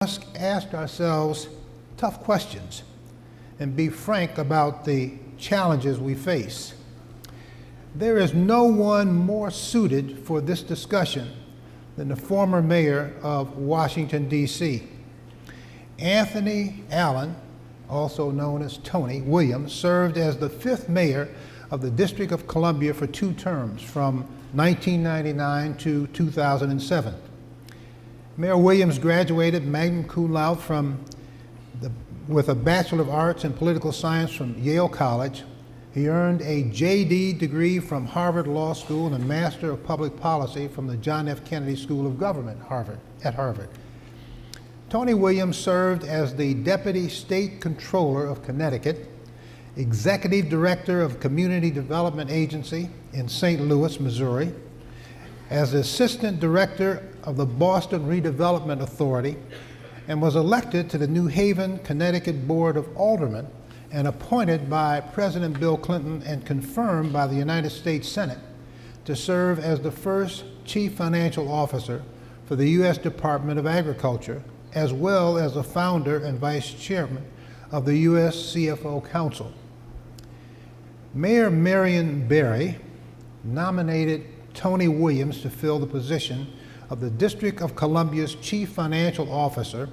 must ask ourselves tough questions and be frank about the challenges we face. There is no one more suited for this discussion than the former mayor of Washington, D.C. Anthony Allen, also known as Tony Williams, served as the 5th mayor of the District of Columbia for 2 terms, from 1999 to 2007. Mayor Williams graduated magna cum laude with a Bachelor of Arts in Political Science from Yale College. He earned a JD degree from Harvard Law School and a Master of Public Policy from the John F. Kennedy School of Government at Harvard. Tony Williams served as the Deputy State Controller of Connecticut, Executive Director of Community Development Agency in St. Louis, Missouri, as Assistant Director of the Boston Redevelopment Authority, and was elected to the New Haven, Connecticut Board of Aldermen and appointed by President Bill Clinton and confirmed by the United States Senate to serve as the first Chief Financial Officer for the U.S. Department of Agriculture, as well as the founder and Vice Chairman of the U.S. CFO Council. Mayor Marion Barry nominated Tony Williams to fill the position of the District of Columbia's Chief Financial Officer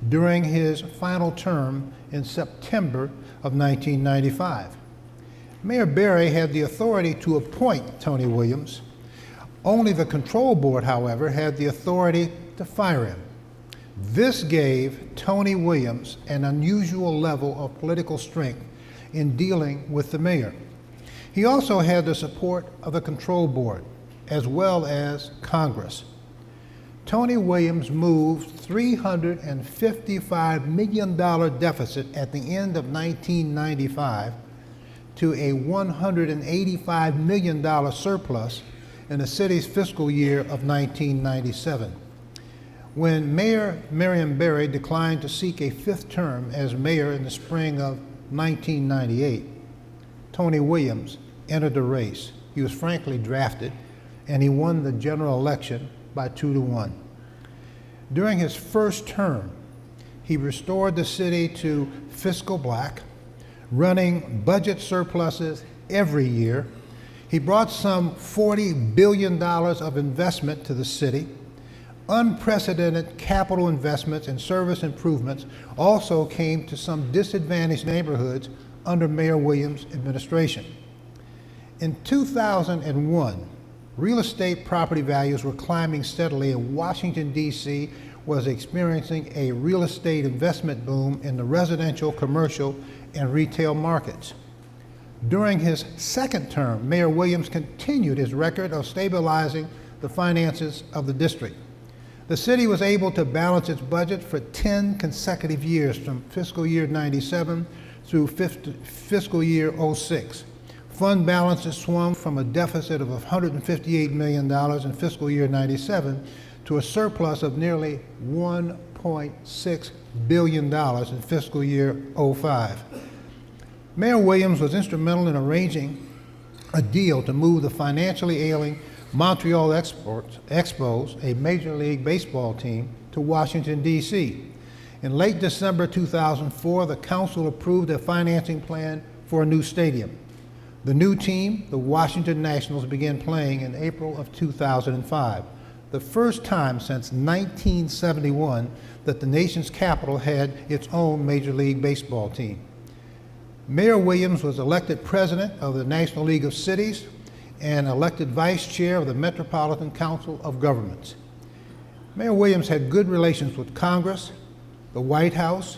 during his final term in September of 1995. Mayor Barry had the authority to appoint Tony Williams. Only the control board, however, had the authority to fire him. This gave Tony Williams an unusual level of political strength in dealing with the mayor. He also had the support of the control board, as well as Congress. Tony Williams moved $355 million deficit at the end of 1995 to a $185 million surplus in the city's fiscal year of 1997. When Mayor Marion Barry declined to seek a 5th term as mayor in the spring of 1998, Tony Williams entered the race. He was frankly drafted, and he won the general election by 2-1. During his first term, he restored the city to fiscal black, running budget surpluses every year. He brought some $40 billion of investment to the city. Unprecedented capital investments and service improvements also came to some disadvantaged neighborhoods under Mayor Williams' administration. In 2001, real estate property values were climbing steadily, and Washington, D.C. was experiencing a real estate investment boom in the residential, commercial, and retail markets. During his second term, Mayor Williams continued his record of stabilizing the finances of the district. The city was able to balance its budget for 10 consecutive years, from fiscal year 97 through fiscal year 06. Fund balances swung from a deficit of $158 million in fiscal year 97 to a surplus of nearly $1.6 billion in fiscal year 05. Mayor Williams was instrumental in arranging a deal to move the financially ailing Montreal Expos, a Major League Baseball team, to Washington, D.C. In late December 2004, the council approved a financing plan for a new stadium. The new team, the Washington Nationals, began playing in April of 2005, the first time since 1971 that the nation's capital had its own Major League Baseball team. Mayor Williams was elected president of the National League of Cities and elected vice chair of the Metropolitan Council of Governments. Mayor Williams had good relations with Congress, the White House,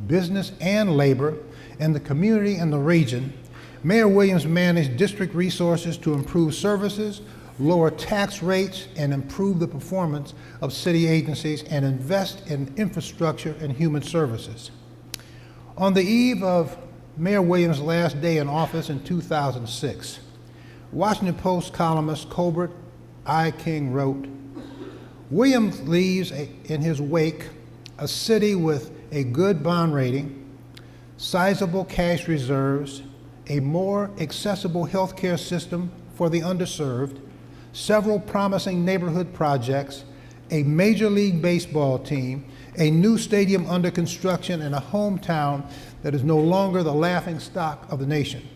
business and labor, and the community and the region. Mayor Williams managed district resources to improve services, lower tax rates, and improve the performance of city agencies, and invest in infrastructure and human services. On the eve of Mayor Williams' last day in office in 2006, Washington Post columnist Colbert I. King wrote, "Williams leaves in his wake a city with a good bond rating, sizable cash reserves, a more accessible healthcare system for the underserved, several promising neighborhood projects, a Major League Baseball team, a new stadium under construction, and a hometown that is no longer the laughing stock of the nation.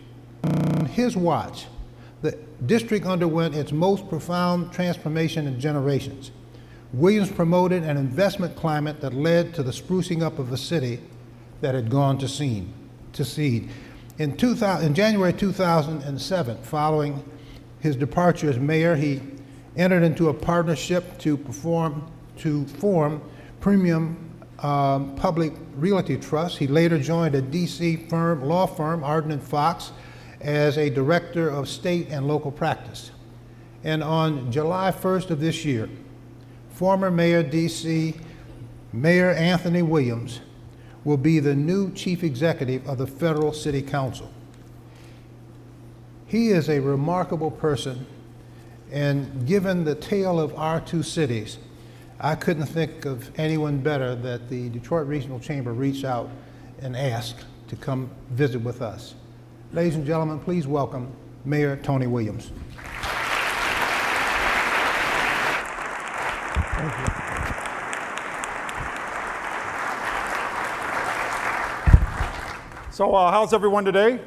On his watch, the district underwent its most profound transformation in generations. Williams promoted an investment climate that led to the sprucing up of a city that had gone to seed. In January 2007, following his departure as mayor, he entered into a partnership to form Premium Public Realty Trust. He later joined a DC law firm, Arden & Fox, as a director of state and local practice. And on July 1st of this year, former Mayor DC, Mayor Anthony Williams, will be the new chief executive of the Federal City Council. He is a remarkable person, and given the tale of our two cities, I couldn't think of anyone better that the Detroit Regional Chamber reached out and asked to come visit with us. Ladies and gentlemen, please welcome Mayor Tony Williams. Thank you. So how's everyone today?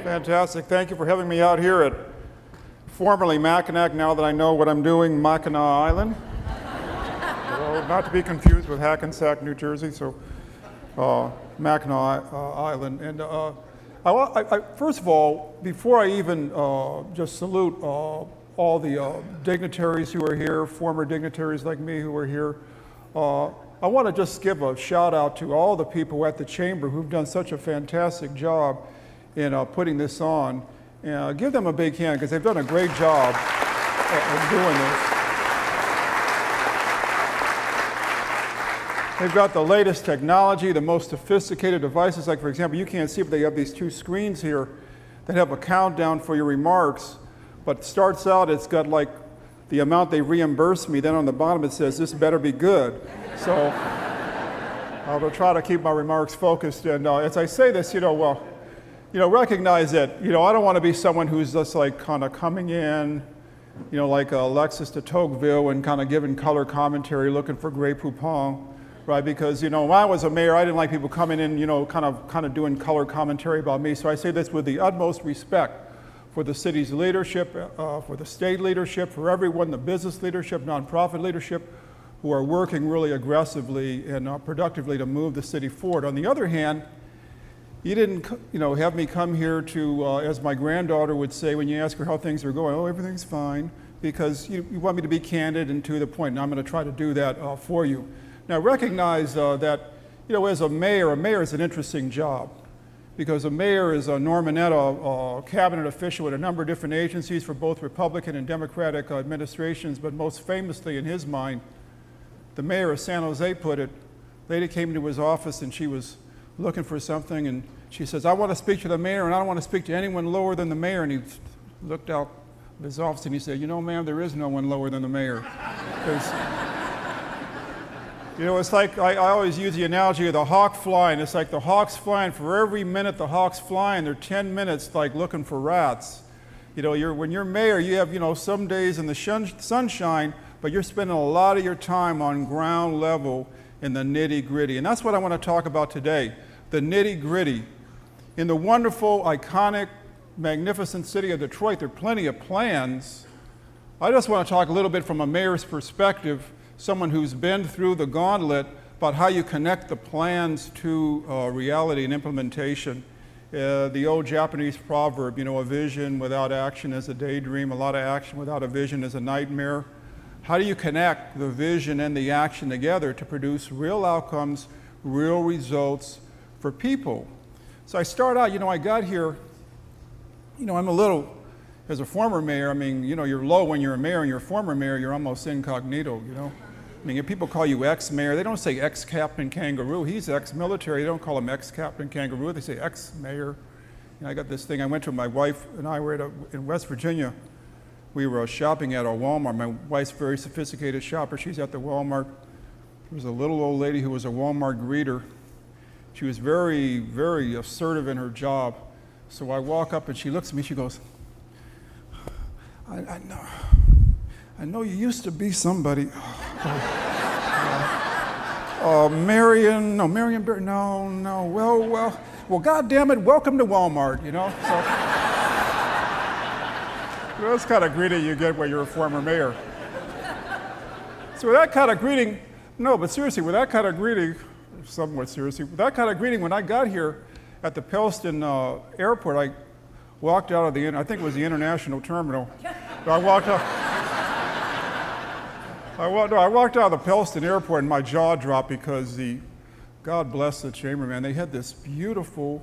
Fantastic. Thank you for having me out here at formerly Mackinac, now that I know what I'm doing, Mackinac Island. Not to be confused with Hackensack, New Jersey, so Mackinac Island. And first of all, before I even just salute all the dignitaries who are here, former dignitaries like me who are here, I want to just give a shout out to all the people at the Chamber who've done such a fantastic job in putting this on. Give them a big hand because they've done a great job of doing this. They've got the latest technology, the most sophisticated devices. Like, for example, you can't see, but they have these two screens here that have a countdown for your remarks. But it starts out, it's got like the amount they reimburse me. Then on the bottom it says, this better be good. So I'll try to keep my remarks focused. And as I say this, recognize that, I don't want to be someone who's just like kind of coming in, like Alexis de Tocqueville and kind of giving color commentary, looking for Grey Poupon, right? Because, when I was a mayor, I didn't like people coming in, kind of doing color commentary about me. So I say this with the utmost respect for the city's leadership, for the state leadership, for everyone, the business leadership, nonprofit leadership, who are working really aggressively and productively to move the city forward. On the other hand, you didn't, have me come here to, as my granddaughter would say when you ask her how things are going, oh, everything's fine, because you want me to be candid and to the point, and I'm going to try to do that for you. Now, recognize that, as a mayor is an interesting job, because a mayor is a Normanetta, a cabinet official at a number of different agencies for both Republican and Democratic administrations, but most famously in his mind, the mayor of San Jose put it, lady came into his office and she was looking for something, and she says, I want to speak to the mayor, and I don't want to speak to anyone lower than the mayor. And he looked out of his office and he said, ma'am, there is no one lower than the mayor. It's like, I always use the analogy of the hawk flying. It's like the hawk's flying. For every minute the hawk's flying, they're 10 minutes like looking for rats. When you're mayor, you have, some days in the sunshine, but you're spending a lot of your time on ground level in the nitty-gritty. And that's what I want to talk about today, the nitty-gritty. In the wonderful, iconic, magnificent city of Detroit, there are plenty of plans. I just want to talk a little bit from a mayor's perspective, someone who's been through the gauntlet, about how you connect the plans to reality and implementation. The old Japanese proverb, a vision without action is a daydream, a lot of action without a vision is a nightmare. How do you connect the vision and the action together to produce real outcomes, real results for people? So I start out, I got here, I'm a little, as a former mayor, you're low when you're a mayor, and you're a former mayor, you're almost incognito, if people call you ex-mayor, they don't say ex-Captain Kangaroo. He's ex-military. They don't call him ex-Captain Kangaroo. They say ex-mayor. I got this thing. I went to my wife and I were in West Virginia. We were shopping at a Walmart. My wife's a very sophisticated shopper. She's at the Walmart. There was a little old lady who was a Walmart greeter. She was very, very assertive in her job. So I walk up and she looks at me, she goes, I know you used to be somebody. Marion Barry, no, well, God damn it, welcome to Walmart, you know? So, that's kind of greeting you get when you're a former mayor. So with that kind of greeting, no, but seriously, with that kind of greeting, somewhat seriously, with that kind of greeting, when I got here at the Pellston airport, I walked out of I think it was the international terminal. I walked out of the Pellston airport and my jaw dropped because God bless the chamberman, they had this beautiful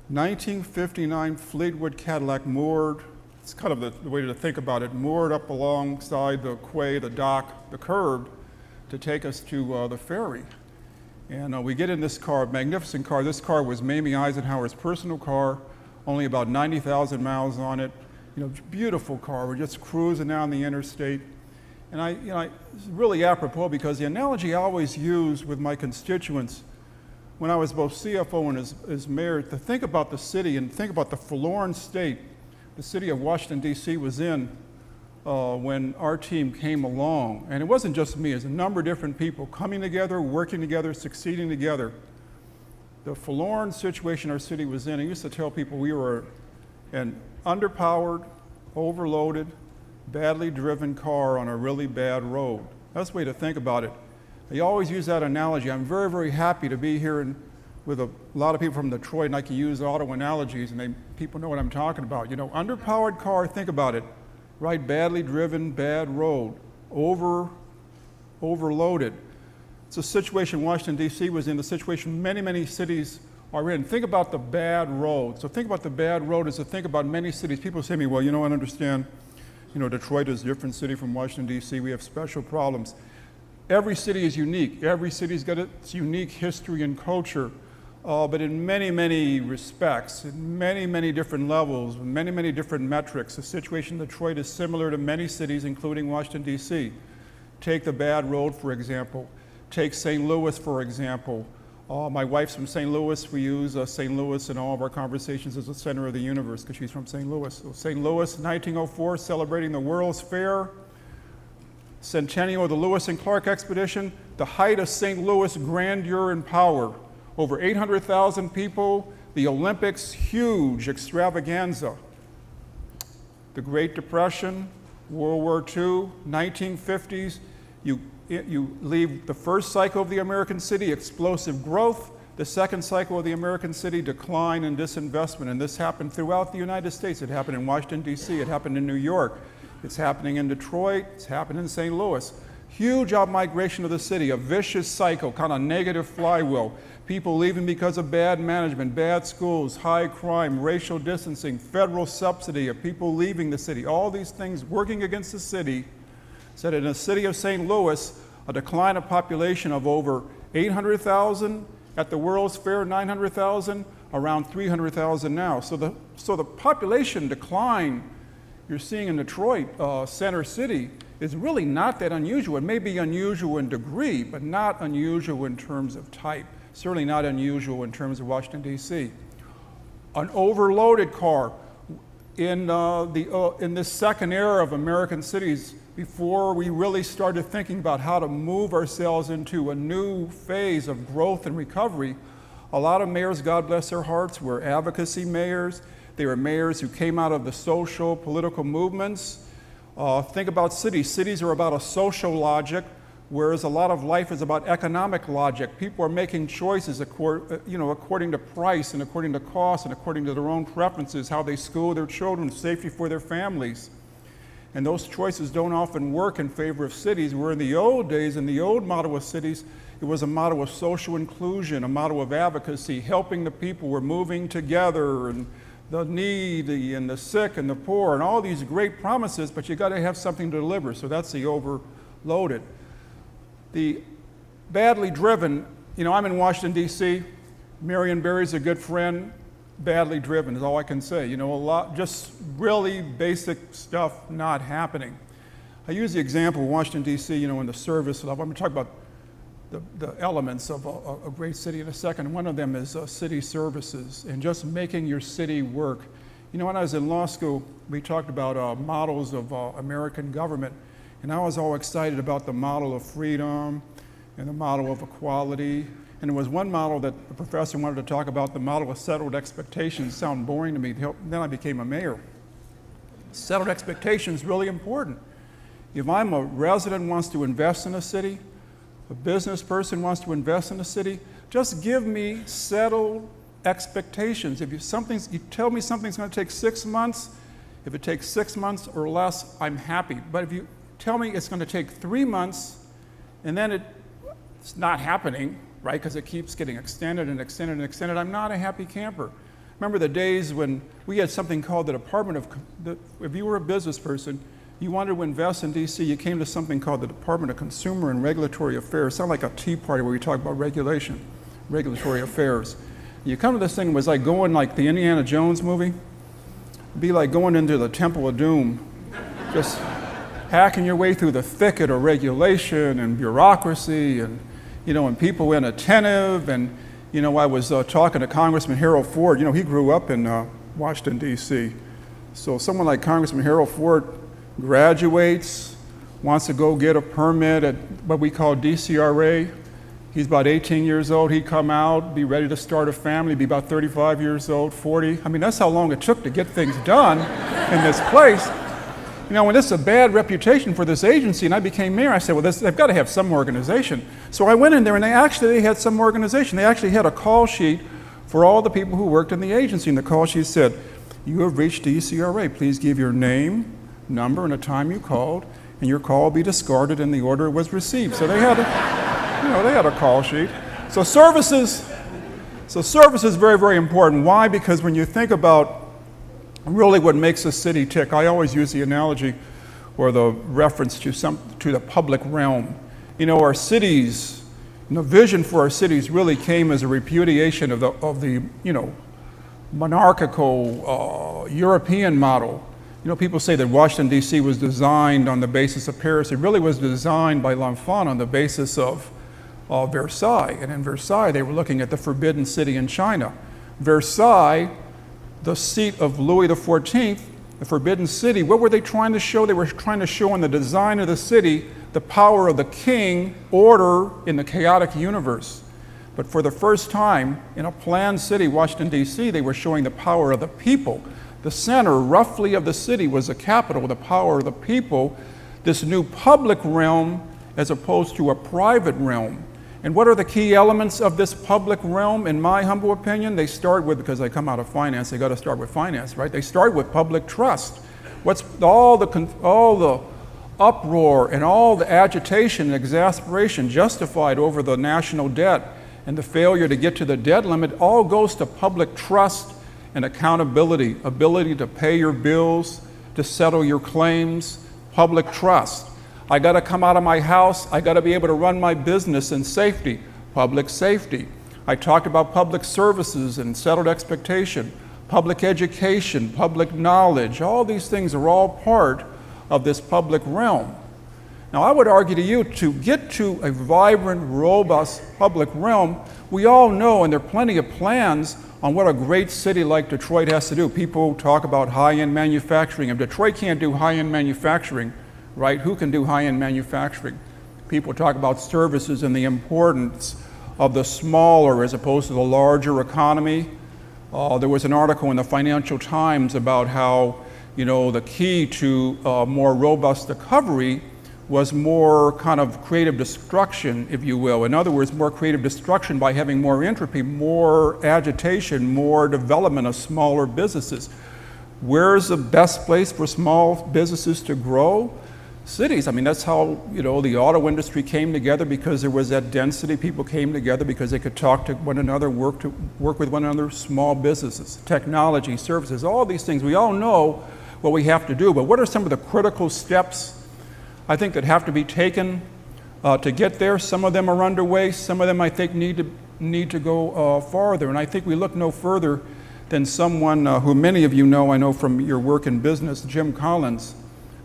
1959 Fleetwood Cadillac moored, it's kind of the way to think about it, moored up alongside the quay, the dock, the curb, to take us to the ferry. And we get in this car, magnificent car. This car was Mamie Eisenhower's personal car, only about 90,000 miles on it. You know, beautiful car. We're just cruising down the interstate. And it's really apropos because the analogy I always use with my constituents when I was both CFO and as mayor, to think about the city and think about the forlorn state the city of Washington, D.C. was in when our team came along. And it wasn't just me, it was a number of different people coming together, working together, succeeding together. The forlorn situation our city was in, I used to tell people we were an underpowered, overloaded, badly driven car on a really bad road. That's the way to think about it. I always use that analogy. I'm very, very happy to be here with a lot of people from Detroit, and I can use auto analogies, and people know what I'm talking about. You know, underpowered car, think about it, right? Badly driven, bad road, overloaded. It's a situation Washington, D.C. was in, the situation many, many cities are in. Think about the bad road. So think about the bad road as to think about many cities. People say to me, well, you know, I understand, you know, Detroit is a different city from Washington, D.C. We have special problems. Every city is unique. Every city's got its unique history and culture. But in many, many respects, in many, many different levels, many, many different metrics, the situation in Detroit is similar to many cities, including Washington, D.C. Take the bad road, for example. Take St. Louis, for example. My wife's from St. Louis. We use St. Louis in all of our conversations as the center of the universe because she's from St. Louis. So St. Louis, 1904, celebrating the World's Fair, centennial of the Lewis and Clark expedition, the height of St. Louis grandeur and power. Over 800,000 people, the Olympics, huge extravaganza. The Great Depression, World War II, 1950s, you leave the first cycle of the American city, explosive growth. The second cycle of the American city, decline and disinvestment. And this happened throughout the United States. It happened in Washington, D.C. It happened in New York. It's happening in Detroit. It's happening in St. Louis. Huge outmigration of the city, a vicious cycle, kind of negative flywheel. People leaving because of bad management, bad schools, high crime, racial distancing, federal subsidy of people leaving the city. All these things working against the city. Said in the city of St. Louis, a decline of population of over 800,000 at the World's Fair, 900,000, around 300,000 now. So the population decline you're seeing in Detroit, center city, is really not that unusual. It may be unusual in degree, but not unusual in terms of type. Certainly not unusual in terms of Washington, D.C. An overloaded car in this second era of American cities, before we really started thinking about how to move ourselves into a new phase of growth and recovery, a lot of mayors, God bless their hearts, were advocacy mayors. They were mayors who came out of the social, political movements. Think about cities. Cities are about a social logic, whereas a lot of life is about economic logic. People are making choices according to price and according to cost and according to their own preferences, how they school their children, safety for their families. And those choices don't often work in favor of cities, where in the old days, in the old model of cities, it was a model of social inclusion, a model of advocacy, helping the people. We're moving together, and the needy and the sick and the poor, and all these great promises, but you got to have something to deliver. So that's the overloaded. The badly driven, I'm in Washington, D.C. Marion Barry's a good friend. Badly driven is all I can say. A lot, just really basic stuff not happening. I use the example of Washington, D.C., in the service level. I'm going to talk about the elements of a great city in a second. One of them is city services and just making your city work. When I was in law school, we talked about models of American government, and I was all excited about the model of freedom and the model of equality. And there was one model that the professor wanted to talk about, the model of settled expectations. Sound boring to me. Then I became a mayor. Settled expectations really important. If I'm a resident who wants to invest in a city, a business person wants to invest in a city, just give me settled expectations. If you tell me something's going to take 6 months, if it takes 6 months or less, I'm happy. But if you tell me it's going to take 3 months and then it's not happening, right, because it keeps getting extended and extended and extended, I'm not a happy camper. Remember the days when we had something called the Department of, if you were a business person, you wanted to invest in DC, you came to something called the Department of Consumer and Regulatory Affairs. Sound like a tea party where we talk about regulation, regulatory affairs. You come to this thing, it was like going like the Indiana Jones movie. It'd be like going into the Temple of Doom, just hacking your way through the thicket of regulation and bureaucracy and, and people inattentive. And, I was talking to Congressman Harold Ford. He grew up in Washington, D.C. So someone like Congressman Harold Ford graduates, wants to go get a permit at what we call DCRA. He's about 18 years old. He'd come out, be ready to start a family, be about 35 years old, 40. I mean, that's how long it took to get things done in this place. When this is a bad reputation for this agency, and I became mayor, I said, well, they've got to have some organization. So I went in there, and they had some organization. They actually had a call sheet for all the people who worked in the agency, and the call sheet said, you have reached DCRA. Please give your name, number, and a time you called, and your call will be discarded in the order it was received. So they had a call sheet. So services is very, very important. Why? Because when you think about really what makes a city tick, I always use the analogy or the reference to the public realm. Our cities, the vision for our cities really came as a repudiation of the monarchical European model. People say that Washington, D.C. was designed on the basis of Paris. It really was designed by L'Enfant on the basis of Versailles. And in Versailles, they were looking at the Forbidden City in China. Versailles, the seat of Louis XIV, the Forbidden City, what were they trying to show? They were trying to show in the design of the city the power of the king, order in the chaotic universe. But for the first time in a planned city, Washington, D.C., they were showing the power of the people. The center, roughly, of the city was the capital, the power of the people, this new public realm as opposed to a private realm. And what are the key elements of this public realm, in my humble opinion? They start with, because I come out of finance, they got to start with finance, right? They start with public trust. What's all the uproar and all the agitation and exasperation justified over the national debt and the failure to get to the debt limit all goes to public trust and accountability, ability to pay your bills, to settle your claims, public trust. I got to come out of my house, I got to be able to run my business in safety, public safety. I talked about public services and settled expectation, public education, public knowledge. All these things are all part of this public realm. Now, I would argue to you, to get to a vibrant, robust public realm, we all know, and there are plenty of plans on what a great city like Detroit has to do. People talk about high-end manufacturing. If Detroit can't do high-end manufacturing, right, who can do high-end manufacturing? People talk about services and the importance of the smaller as opposed to the larger economy. There was an article in the Financial Times about how, the key to more robust recovery was more kind of creative destruction, if you will. In other words, more creative destruction by having more entropy, more agitation, more development of smaller businesses. Where's the best place for small businesses to grow? Cities. I mean, that's how, the auto industry came together, because there was that density. People came together because they could talk to one another, work with one another. Small businesses, technology, services, all these things. We all know what we have to do, but what are some of the critical steps I think that have to be taken to get there? Some of them are underway. Some of them I think need to go farther. And I think we look no further than someone who many of you know, I know from your work in business, Jim Collins,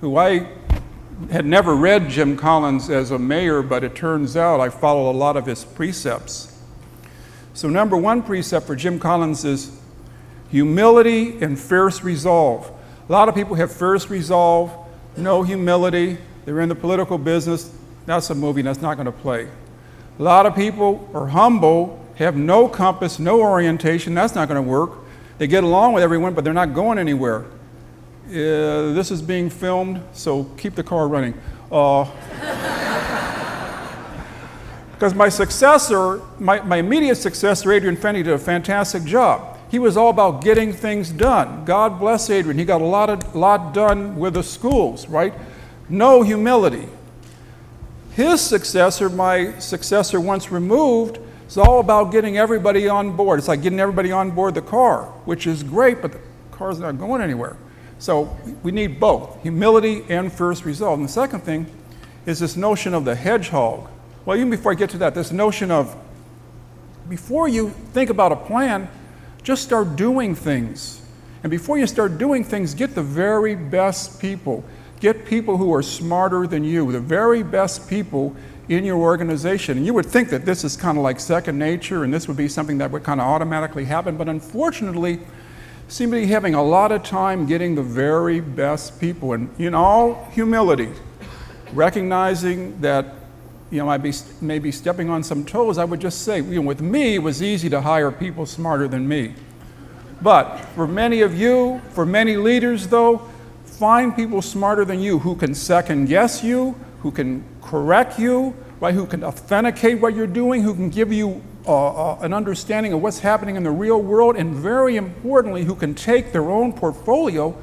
who I had never read Jim Collins as a mayor, but it turns out I follow a lot of his precepts. So number one precept for Jim Collins is humility and fierce resolve. A lot of people have fierce resolve, no humility. They're in the political business. That's a movie that's not going to play. A lot of people are humble, have no compass, no orientation. That's not going to work. They get along with everyone, but they're not going anywhere. This is being filmed, so keep the car running. Because my successor, my immediate successor, Adrian Fenny, did a fantastic job. He was all about getting things done. God bless Adrian. He got a lot done with the schools, right? No humility. His successor, my successor once removed, is all about getting everybody on board. It's like getting everybody on board the car, which is great, but the car's not going anywhere. So we need both, humility and first resolve. And the second thing is this notion of the hedgehog. Well, even before I get to that, this notion of before you think about a plan, just start doing things. And before you start doing things, get the very best people. Get people who are smarter than you, the very best people in your organization. And you would think that this is kind of like second nature and this would be something that would kind of automatically happen, but unfortunately, seem to be having a lot of time getting the very best people. And in all humility, recognizing that I may be stepping on some toes, I would just say, with me, it was easy to hire people smarter than me. But for many of you, for many leaders though, find people smarter than you who can second guess you, who can correct you, right? Who can authenticate what you're doing, who can give you an understanding of what's happening in the real world, and very importantly, who can take their own portfolio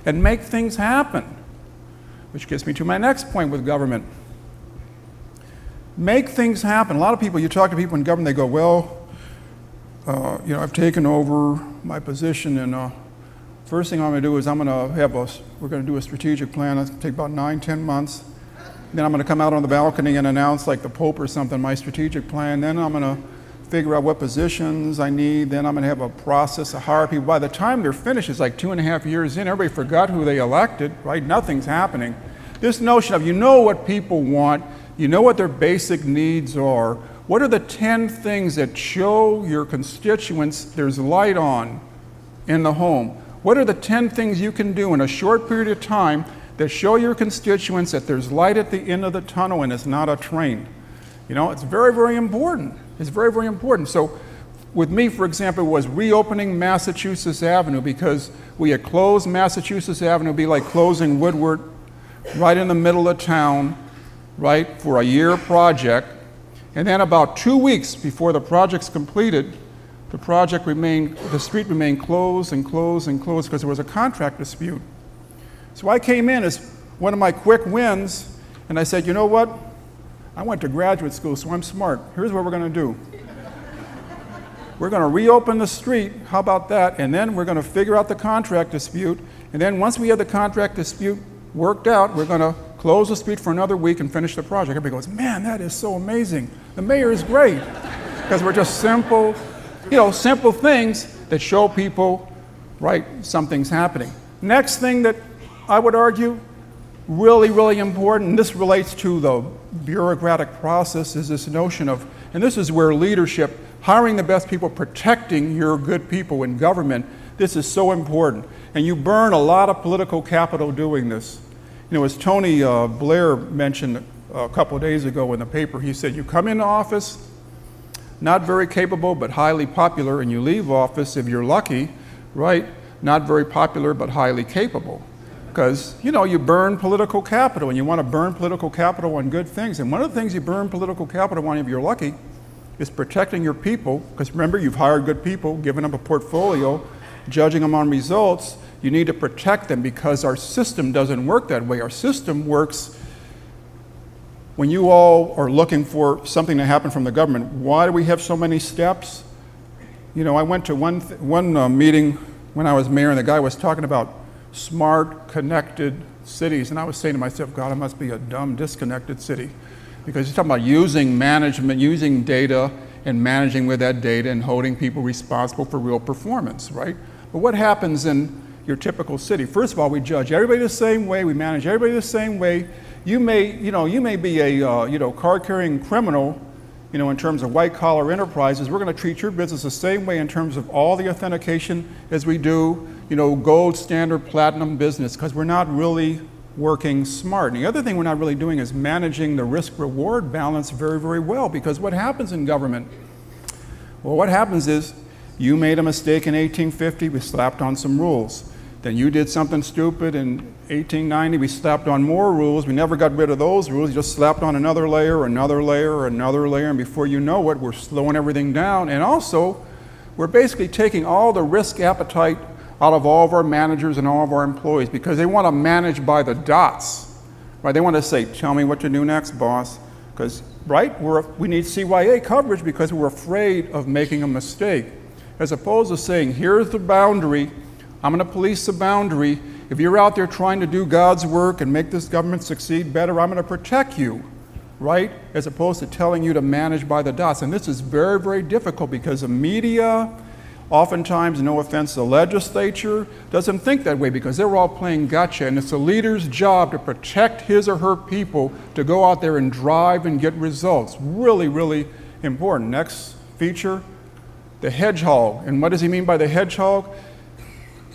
and make things happen. Which gets me to my next point with government. Make things happen. A lot of people, you talk to people in government, they go, well, I've taken over my position, and first thing I'm going to do is we're going to do a strategic plan. It's going to take about 9-10 months. Then I'm going to come out on the balcony and announce, like the Pope or something, my strategic plan. Then I'm going to figure out what positions I need. Then I'm going to have a process to hire people. By the time they're finished, it's like 2.5 years in. Everybody forgot who they elected, right? Nothing's happening. This notion of what people want, what their basic needs are. What are the 10 things that show your constituents there's light on in the home? What are the 10 things you can do in a short period of time that show your constituents that there's light at the end of the tunnel and it's not a train? It's very, very important. It's very, very important. So with me, for example, it was reopening Massachusetts Avenue because we had closed Massachusetts Avenue. It'd be like closing Woodward right in the middle of town, right, for a year project. And then about 2 weeks before the project's completed, the street remained closed and closed and closed because there was a contract dispute. So I came in as one of my quick wins, and I said, you know what? I went to graduate school, so I'm smart. Here's what we're going to do. We're going to reopen the street. How about that? And then we're going to figure out the contract dispute. And then once we have the contract dispute worked out, we're going to close the street for another week and finish the project. Everybody goes, man, that is so amazing. The mayor is great. Because we're just simple things that show people, right, something's happening. Next thing that I would argue, really, really important, and this relates to the bureaucratic process, is this notion of, and this is where leadership, hiring the best people, protecting your good people in government, this is so important. And you burn a lot of political capital doing this. As Tony Blair mentioned a couple of days ago in the paper, he said, you come into office, not very capable but highly popular, and you leave office, if you're lucky, right, not very popular but highly capable. Because, you burn political capital, and you want to burn political capital on good things. And one of the things you burn political capital on, if you're lucky, is protecting your people. Because remember, you've hired good people, given them a portfolio, judging them on results. You need to protect them because our system doesn't work that way. Our system works when you all are looking for something to happen from the government. Why do we have so many steps? I went to one meeting when I was mayor, and the guy was talking about smart, connected cities. And I was saying to myself, God, I must be a dumb, disconnected city. Because he's talking about using management, using data, and managing with that data and holding people responsible for real performance, right? But what happens in your typical city? First of all, we judge everybody the same way, we manage everybody the same way. You may be a card-carrying criminal, in terms of white-collar enterprises. We're going to treat your business the same way in terms of all the authentication as we do, gold standard platinum business, because we're not really working smart. And the other thing we're not really doing is managing the risk-reward balance very, very well, because what happens in government? Well, what happens is you made a mistake in 1850, we slapped on some rules. Then you did something stupid in 1890, we slapped on more rules. We never got rid of those rules. You just slapped on another layer, another layer, another layer, and before you know it, we're slowing everything down. And also, we're basically taking all the risk appetite out of all of our managers and all of our employees, because they want to manage by the dots, right? They want to say, tell me what to do next, boss. Because, right, we need CYA coverage because we're afraid of making a mistake. As opposed to saying, here's the boundary, I'm going to police the boundary. If you're out there trying to do God's work and make this government succeed better, I'm going to protect you, right? As opposed to telling you to manage by the dots. And this is very, very difficult because the media, oftentimes, no offense, the legislature doesn't think that way because they're all playing gotcha, and it's the leader's job to protect his or her people to go out there and drive and get results. Really, really important. Next feature, the hedgehog. And what does he mean by the hedgehog?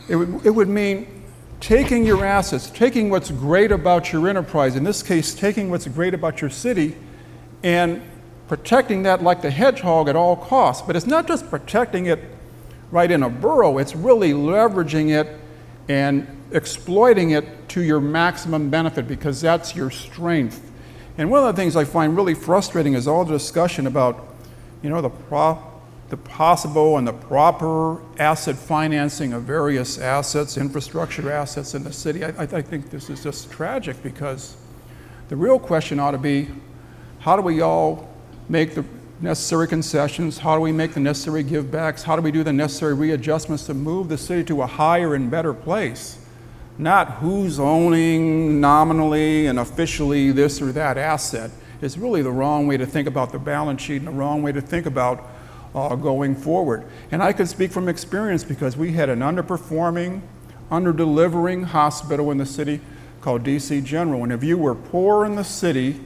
It would mean taking your assets, taking what's great about your enterprise, in this case, taking what's great about your city, and protecting that like the hedgehog at all costs. But it's not just protecting it right in a burrow, it's really leveraging it and exploiting it to your maximum benefit because that's your strength. And one of the things I find really frustrating is all the discussion about, you know, the possible and the proper asset financing of various assets, infrastructure assets in the city. I think this is just tragic because the real question ought to be, how do we all make the necessary concessions? How do we make the necessary givebacks? How do we do the necessary readjustments to move the city to a higher and better place? Not who's owning nominally and officially this or that asset. It's really the wrong way to think about the balance sheet and the wrong way to think about going forward. And I can speak from experience because we had an underperforming, under-delivering hospital in the city called DC General. And if you were poor in the city,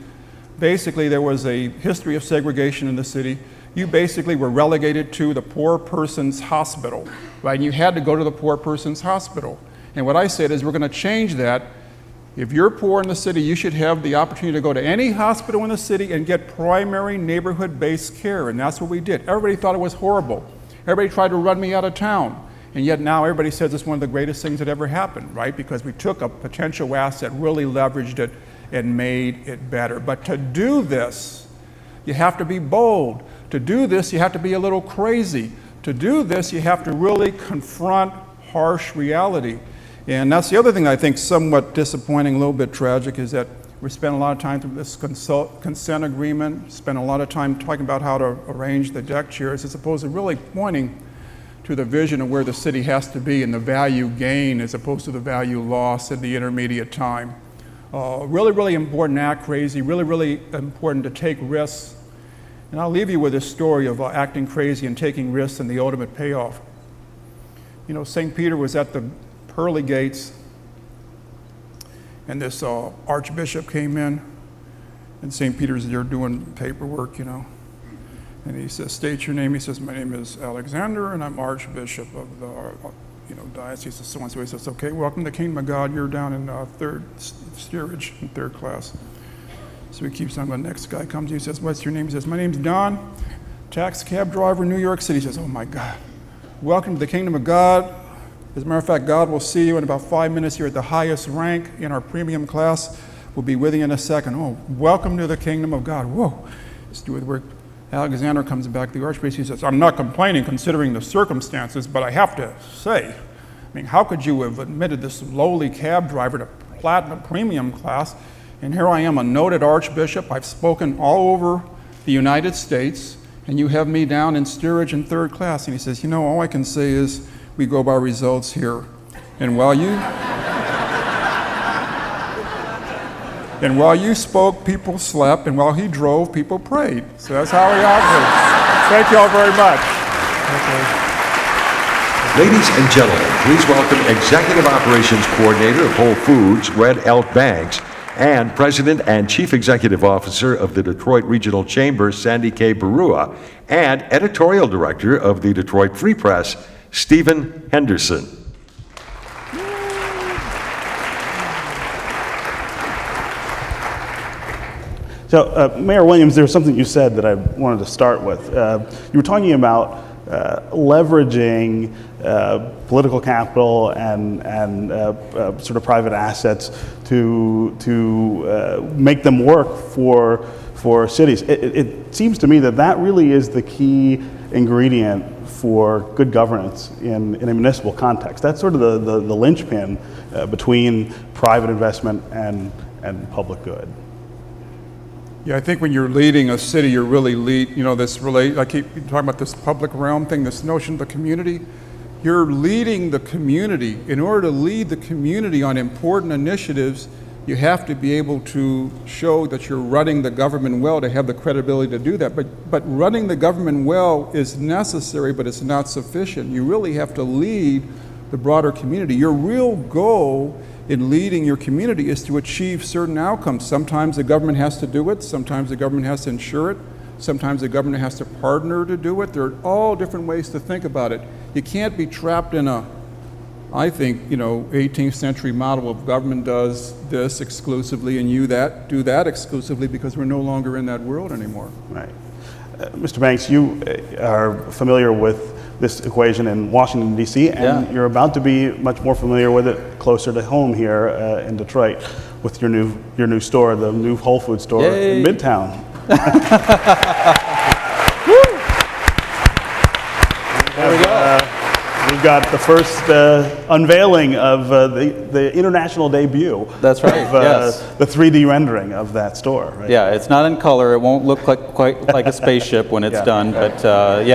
basically there was a history of segregation in the city. You basically were relegated to the poor person's hospital, right? And you had to go to the poor person's hospital. And what I said is we're going to change that. If you're poor in the city, you should have the opportunity to go to any hospital in the city and get primary neighborhood-based care, and that's what we did. Everybody thought it was horrible. Everybody tried to run me out of town, and yet now everybody says it's one of the greatest things that ever happened, right? Because we took a potential asset, really leveraged it, and made it better. But to do this, you have to be bold. To do this, you have to be a little crazy. To do this, you have to really confront harsh reality. And that's the other thing I think somewhat disappointing, a little bit tragic, is that we spent a lot of time through this consent agreement, spent a lot of time talking about how to arrange the deck chairs, as opposed to really pointing to the vision of where the city has to be and the value gain as opposed to the value loss in the intermediate time. Really, really important to act crazy, really, really important to take risks. And I'll leave you with this story of acting crazy and taking risks and the ultimate payoff. You know, St. Peter was at the pearly gates, and this archbishop came in, and St. Peter's there doing paperwork, you know. And he says, state your name. He says, my name is Alexander, and I'm archbishop of the diocese of so-and-so. He says, okay, welcome to the kingdom of God. You're down in third steerage, in third class. So he keeps on going. The next guy comes, he says, what's your name? He says, my name's Don, tax cab driver, New York City. He says, oh my God, welcome to the kingdom of God. As a matter of fact, God will see you in about 5 minutes. You're at the highest rank in our premium class. We'll be with you in a second. Oh, welcome to the kingdom of God. Whoa. Let's do the work. Alexander comes back to the archpriest. He says, I'm not complaining considering the circumstances, but I have to say, I mean, how could you have admitted this lowly cab driver to platinum premium class? And here I am, a noted archbishop. I've spoken all over the United States, and you have me down in steerage in third class. And he says, you know, all I can say is, we go by results here. And while you spoke, people slept, and while he drove, people prayed. So that's how he operates. Thank you all very much. Ladies and gentlemen, please welcome Executive Operations Coordinator of Whole Foods, Red Elk Banks, and President and Chief Executive Officer of the Detroit Regional Chamber, Sandy K. Baruah, and Editorial Director of the Detroit Free Press, Stephen Henderson. So, Mayor Williams, there was something you said that I wanted to start with. You were talking about leveraging political capital and sort of private assets to make them work for cities. It seems to me that that really is the key ingredient for good governance in a municipal context. That's sort of the linchpin between private investment and public good. Yeah, I think when you're leading a city, you're really I keep talking about this public realm thing, this notion of the community. You're leading the community. In order to lead the community on important initiatives, you have to be able to show that you're running the government well to have the credibility to do that. But running the government well is necessary, but it's not sufficient. You really have to lead the broader community. Your real goal in leading your community is to achieve certain outcomes. Sometimes the government has to do it, sometimes the government has to ensure it, sometimes the government has to partner to do it. There are all different ways to think about it. You can't be trapped in I think, 18th century model of government does this exclusively and you do that exclusively, because we're no longer in that world anymore. Right. Mr. Banks, you are familiar with this equation in Washington, D.C., and you're about to be much more familiar with it closer to home here in Detroit with your new store, the new Whole Foods store in Midtown. There we go. We've got the first unveiling of the international debut. That's right, yes. The 3D rendering of that store. Right? Yeah, it's not in color. It won't look quite like a spaceship when it's done. But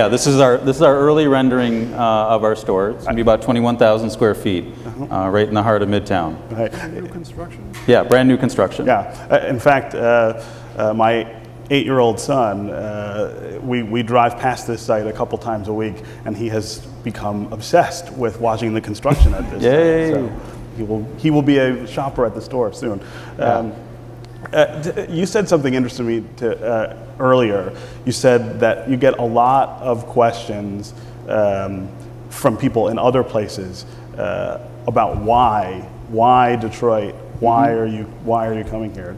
this is our early rendering of our store. It's going to be about 21,000 square feet, right in the heart of Midtown. Right. New construction. Yeah, brand new construction. Yeah. In fact, my 8-year-old son, we drive past this site a couple times a week, and he has become obsessed with watching the construction at this Yay. site. So he will be a shopper at the store soon. You said something interesting to me earlier. You said that you get a lot of questions from people in other places about why Detroit, why are you coming here?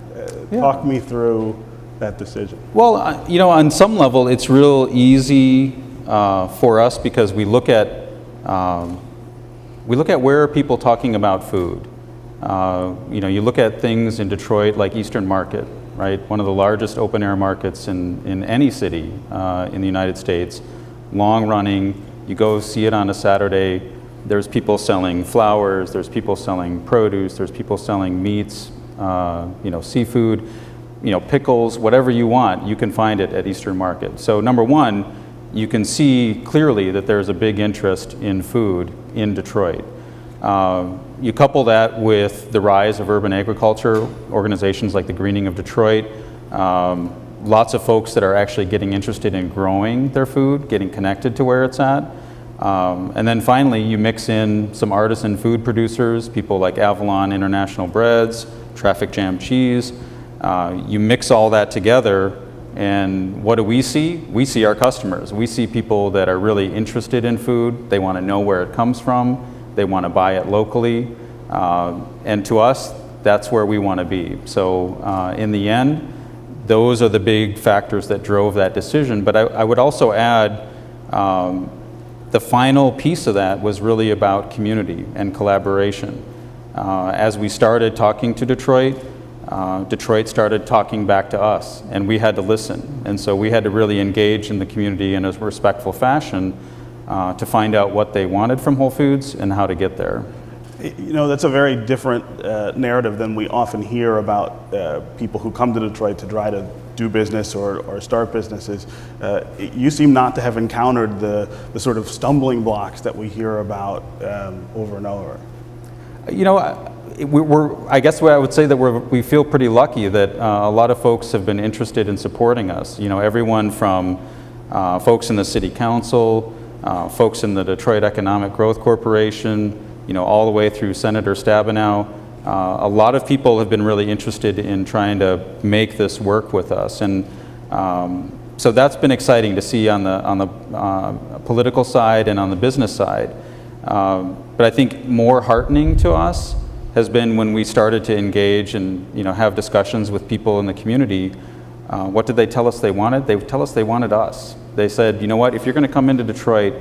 Talk me through that decision. Well, on some level, it's real easy for us because we look at where are people talking about food. You look at things in Detroit like Eastern Market, right? One of the largest open air markets in any city in the United States. Long running. You go see it on a Saturday. There's people selling flowers. There's people selling produce. There's people selling meats. Seafood. Pickles, whatever you want, you can find it at Eastern Market. So number one, you can see clearly that there's a big interest in food in Detroit. You couple that with the rise of urban agriculture, organizations like the Greening of Detroit, lots of folks that are actually getting interested in growing their food, getting connected to where it's at. And then finally, you mix in some artisan food producers, people like Avalon International Breads, Traffic Jam Cheese. You mix all that together, and what do we see? We see our customers. We see people that are really interested in food. They want to know where it comes from. They want to buy it locally. And to us, that's where we want to be. So in the end, those are the big factors that drove that decision. But I would also add, the final piece of that was really about community and collaboration. As we started talking to Detroit started talking back to us, and we had to listen. And so we had to really engage in the community in a respectful fashion to find out what they wanted from Whole Foods and how to get there. That's a very different narrative than we often hear about people who come to Detroit to try to do business or start businesses. You seem not to have encountered the sort of stumbling blocks that we hear about over and over. I guess what I would say that we feel pretty lucky that a lot of folks have been interested in supporting us. Everyone from folks in the City Council, folks in the Detroit Economic Growth Corporation, all the way through Senator Stabenow. A lot of people have been really interested in trying to make this work with us, and so that's been exciting to see on the political side and on the business side. But I think more heartening to us has been when we started to engage and have discussions with people in the community What did they tell us they wanted? They tell us they wanted us. They said, you know what, if you're going to come into Detroit,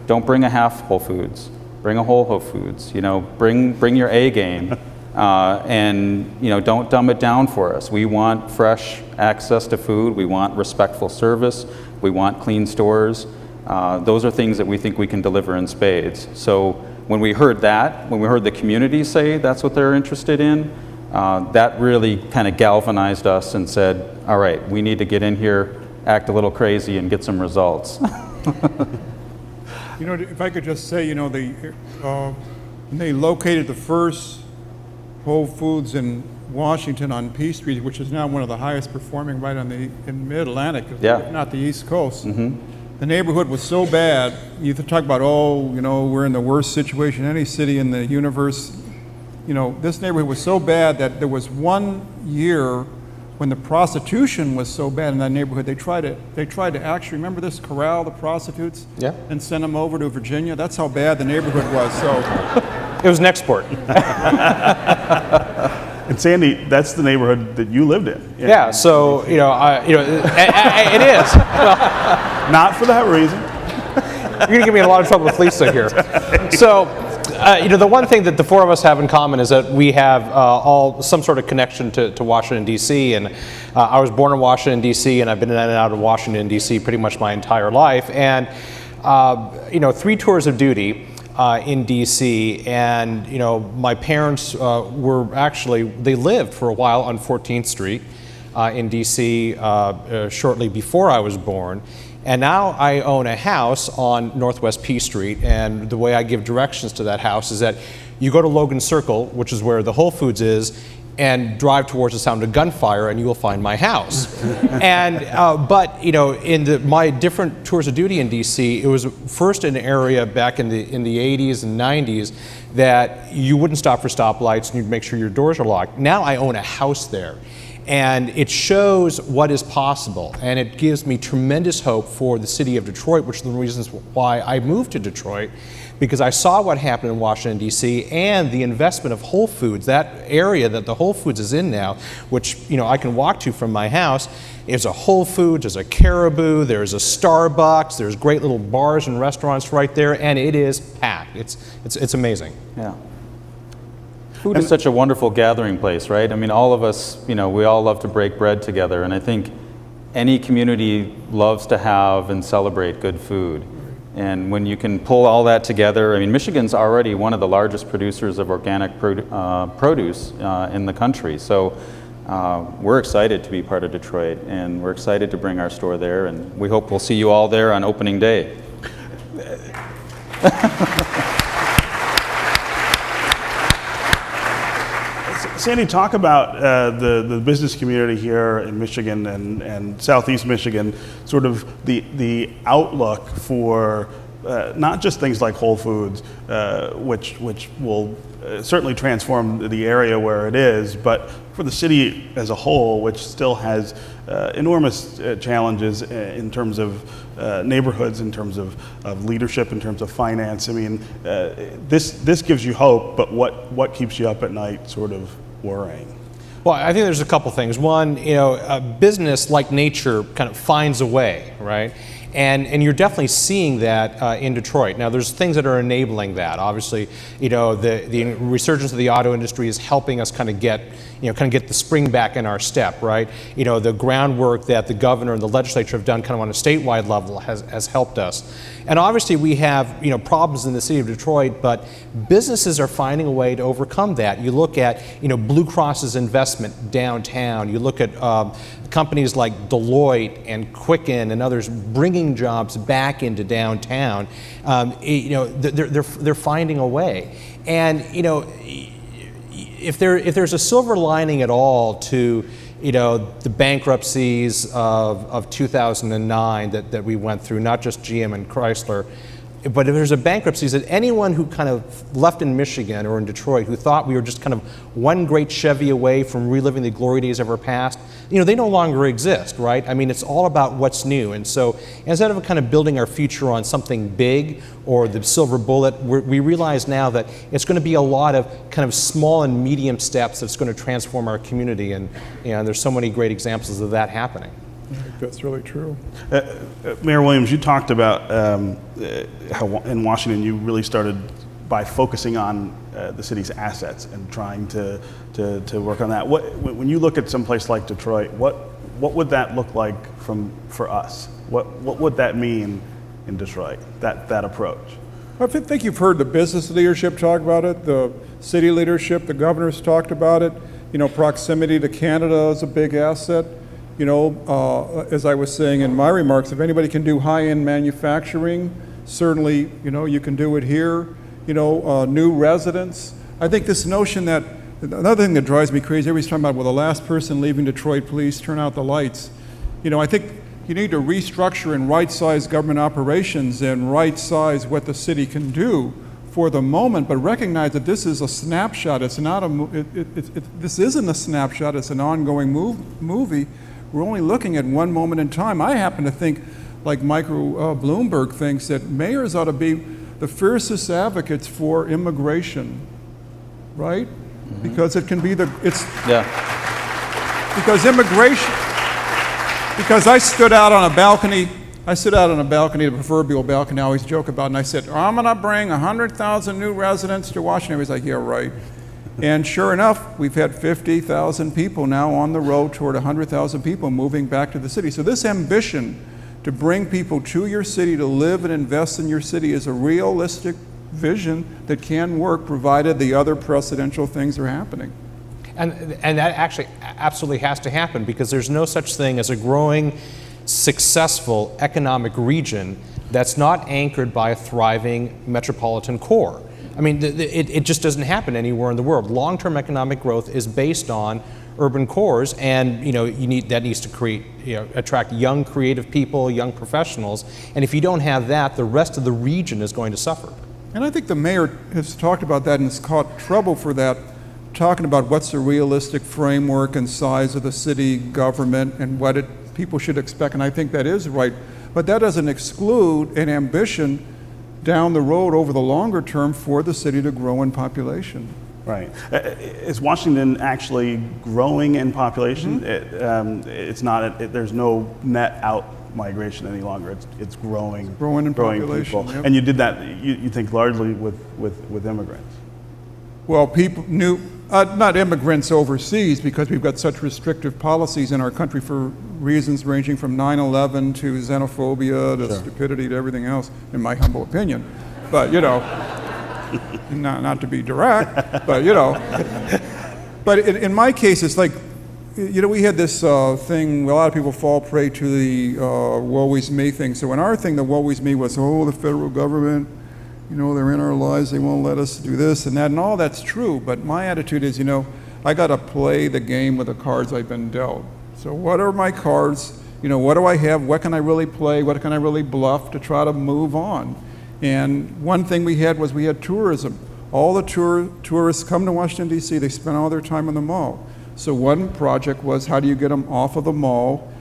don't bring a half Whole Foods, bring a whole Whole Foods. You know, bring your A game, and you know, don't dumb it down for us. We want fresh access to food. We want respectful service. We want clean stores. Those are things that we think we can deliver in spades. So when we heard that, when we heard the community say that's what they're interested in, that really kind of galvanized us and said, all right, we need to get in here, act a little crazy, and get some results. You know, if I could just say, you know, when they located the first Whole Foods in Washington on P Street, which is now one of the highest performing right in Mid-Atlantic, if not the East Coast. The neighborhood was so bad. You talk about, oh, you know, we're in the worst situation in any city in the universe. You know, this neighborhood was so bad that there was one year when the prostitution was so bad in that neighborhood, they tried to actually, remember this, corral the prostitutes? Yeah. And send them over to Virginia. That's how bad the neighborhood was. So It was an export. And Sandy, that's the neighborhood that you lived in. Yeah, so, it is. Well, Not for that reason. you're going to get me in a lot of trouble with Lisa here. So, the one thing that the four of us have in common is that we have all some sort of connection to Washington, D.C., and I was born in Washington, D.C., and I've been in and out of Washington, D.C. pretty much my entire life. And, 3 tours of duty in D.C., and, my parents they lived for a while on 14th Street in D.C. Shortly before I was born. And now I own a house on Northwest P Street, and the way I give directions to that house is that you go to Logan Circle, which is where the Whole Foods is, and drive towards the sound of gunfire, and you will find my house. And but in my different tours of duty in D.C., it was first an area back in the 80s and 90s that you wouldn't stop for stoplights and you'd make sure your doors are locked. Now I own a house there. And it shows what is possible, and it gives me tremendous hope for the city of Detroit, which is the reasons why I moved to Detroit, because I saw what happened in Washington, D.C., and the investment of Whole Foods, that area that the Whole Foods is in now, which I can walk to from my house. There's a Whole Foods, there's a Caribou, there's a Starbucks, there's great little bars and restaurants right there, and it is packed. It's amazing. Yeah. Food is such a wonderful gathering place, right? I mean, all of us, we all love to break bread together, and I think any community loves to have and celebrate good food. And when you can pull all that together, I mean, Michigan's already one of the largest producers of organic produce in the country. So we're excited to be part of Detroit, and we're excited to bring our store there, and we hope we'll see you all there on opening day. Sandy, talk about the business community here in Michigan and Southeast Michigan, sort of the outlook for not just things like Whole Foods, which will certainly transform the area where it is, but for the city as a whole, which still has enormous challenges in terms of neighborhoods, in terms of leadership, in terms of finance. I mean, this gives you hope, but what keeps you up at night sort of worrying? Well, I think there's a couple things. One, a business like nature kind of finds a way, right? And you're definitely seeing that in Detroit. Now, there's things that are enabling that. Obviously, the resurgence of the auto industry is helping us kind of get the spring back in our step, right? The groundwork that the governor and the legislature have done kind of on a statewide level has helped us. And obviously, we have problems in the city of Detroit, but businesses are finding a way to overcome that. You look at Blue Cross's investment downtown. You look at companies like Deloitte and Quicken and others bringing jobs back into downtown. They're finding a way. And if there's a silver lining at all to the bankruptcies of 2009 that we went through, not just GM and Chrysler, but if there's a bankruptcies that anyone who kind of left in Michigan or in Detroit who thought we were just kind of one great Chevy away from reliving the glory days of our past, they no longer exist, right? I mean, it's all about what's new. And so instead of kind of building our future on something big or the silver bullet, we realize now that it's going to be a lot of kind of small and medium steps that's going to transform our community. And there's so many great examples of that happening. think that's really true. Mayor Williams, you talked about how in Washington you really started by focusing on the city's assets and trying to work on that. When you look at some place like Detroit, what would that look like for us? What would that mean in Detroit, that approach? I think you've heard the business leadership talk about it, the city leadership, the governor's talked about it. You know, proximity to Canada is a big asset. You know, as I was saying in my remarks, if anybody can do high-end manufacturing, certainly, you know, you can do it here. You know, new residents. I think this notion that, another thing that drives me crazy, everybody's talking about, well, the last person leaving Detroit, please turn out the lights. You know, I think you need to restructure and right-size government operations and right-size what the city can do for the moment, but recognize that this is a snapshot. It's not this isn't a snapshot, it's an ongoing movie. We're only looking at one moment in time. I happen to think, like Michael Bloomberg thinks, that mayors ought to be the fiercest advocates for immigration, right? Mm-hmm. Because it can be because immigration, because I stood out on a balcony, the proverbial balcony I always joke about, and I said, I'm gonna bring 100,000 new residents to Washington. He was like, yeah, right. And sure enough, we've had 50,000 people now on the road toward 100,000 people moving back to the city. So this ambition to bring people to your city, to live and invest in your city, is a realistic vision that can work, provided the other precedential things are happening. And that actually absolutely has to happen, because there's no such thing as a growing, successful economic region that's not anchored by a thriving metropolitan core. I mean, it just doesn't happen anywhere in the world. Long-term economic growth is based on urban cores, and you know, that needs to create, you know, attract young creative people, young professionals, and if you don't have that, the rest of the region is going to suffer. And I think the mayor has talked about that and has caught trouble for that, talking about what's the realistic framework and size of the city government and what people should expect, and I think that is right, but that doesn't exclude an ambition down the road over the longer term for the city to grow in population. Right. Is Washington actually growing in population? Mm-hmm. It's not. There's no net out migration any longer. It's growing. Growing in population. People. Yep. And you did that. You think largely with immigrants. Well, people not immigrants overseas, because we've got such restrictive policies in our country for reasons ranging from 9/11 to xenophobia to stupidity to everything else, in my humble opinion. But you know. Not to be direct, but you know. But in my case, it's like, you know, we had this thing, a lot of people fall prey to the woe is me thing. So in our thing, the woe is me was, oh, the federal government, you know, they're in our lives, they won't let us do this and that, and all that's true. But my attitude is, you know, I got to play the game with the cards I've been dealt. So what are my cards? You know, what do I have? What can I really play? What can I really bluff to try to move on? And one thing we had tourism. All the tourists come to Washington, D.C., they spend all their time in the mall. So one project was, how do you get them off of the mall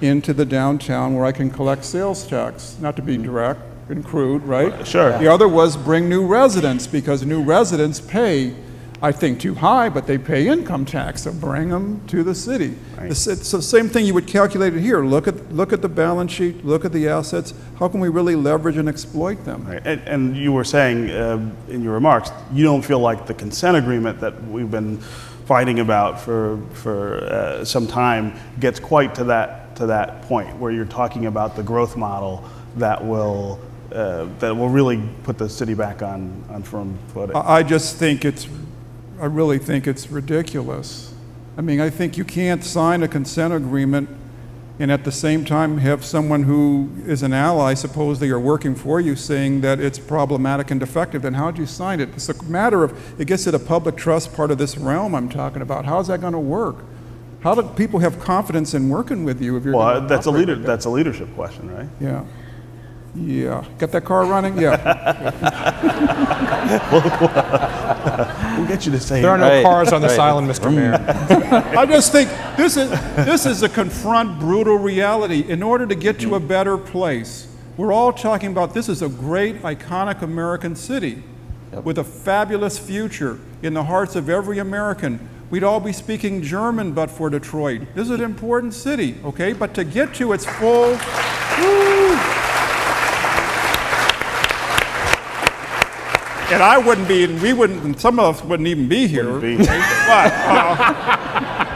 into the downtown where I can collect sales tax? Not to be direct and crude, right? Sure. The other was bring new residents, because new residents pay, I think, too high, but they pay income tax, so bring them to the city. Right. It's the same thing you would calculate it here. Look at the balance sheet, look at the assets. How can we really leverage and exploit them? Right. And you were saying in your remarks, you don't feel like the consent agreement that we've been fighting about for some time gets quite to that point where you're talking about the growth model that will really put the city back on firm footing. I really think it's ridiculous. I mean, I think you can't sign a consent agreement and at the same time have someone who is an ally, supposedly, or working for you, saying that it's problematic and defective. Then how'd you sign it? It's a matter of, it gets to the public trust part of this realm I'm talking about. How's that going to work? How do people have confidence in working with you if you're Well, that's a leadership question, right? Yeah. Yeah. Got that car running? Yeah. We'll get you to say There are no cars on this island, Mr. Mayor. I just think this is a confront brutal reality. In order to get to a better place, we're all talking about this is a great, iconic American city with a fabulous future in the hearts of every American. we'd all be speaking German but for Detroit. This is an important city, okay? But to get to its full, and I wouldn't be, and we wouldn't, and some of us wouldn't even be here. Wouldn't be. But,